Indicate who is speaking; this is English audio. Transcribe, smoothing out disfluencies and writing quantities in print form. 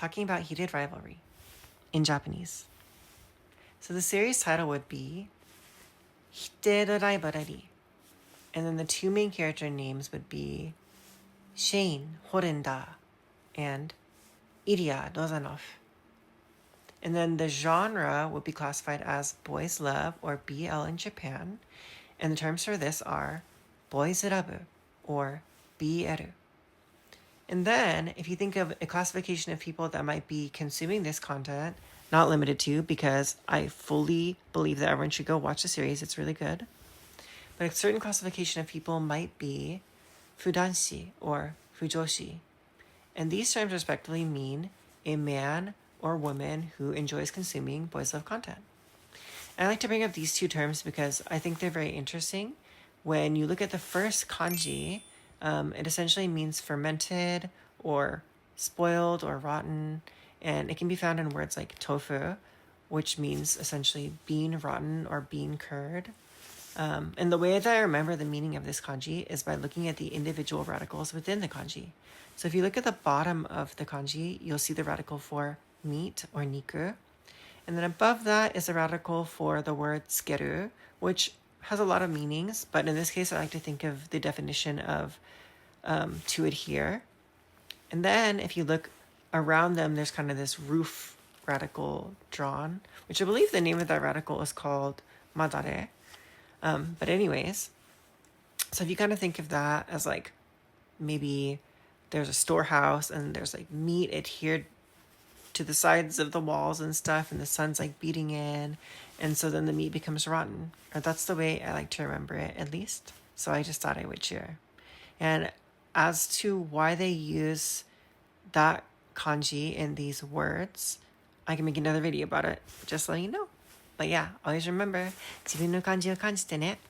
Speaker 1: talking about heated rivalry in Japanese. So the series title would be Hiteru Rivalry. And then the two main character names would be Shane Horenda and Ilya Rozanov. And then the genre would be classified as boys love or BL in Japan. And the terms for this are boys love or BL. And then if you think of a classification of people that might be consuming this content, not limited to, because I fully believe that everyone should go watch the series. It's really good. But a certain classification of people might be fudanshi or fujoshi. And these terms respectively mean a man or woman who enjoys consuming boys love content. And I like to bring up these two terms because I think they're very interesting. When you look at the first kanji, it essentially means fermented or spoiled or rotten. And it can be found in words like tofu, which means essentially bean rotten or bean curd. And the way that I remember the meaning of this kanji is by looking at the individual radicals within the kanji. So if you look at the bottom of the kanji, you'll see the radical for meat or niku. And then above that is a radical for the word tsukeru, which has a lot of meanings. But in this case, I like to think of the definition of to adhere. And then if you look around them, there's kind of this roof radical drawn, which I believe the name of that radical is called madare. But anyways, so if you kind of think of that as like maybe there's a storehouse and there's like meat adhered to the sides of the walls and stuff, and the sun's like beating in, and so then the meat becomes rotten. Or that's the way I like to remember it, at least. So I just thought I would share. And as to why they use that kanji in these words, I can make another video about it, just letting you know. But yeah, always remember, 自分の漢字を感じてね.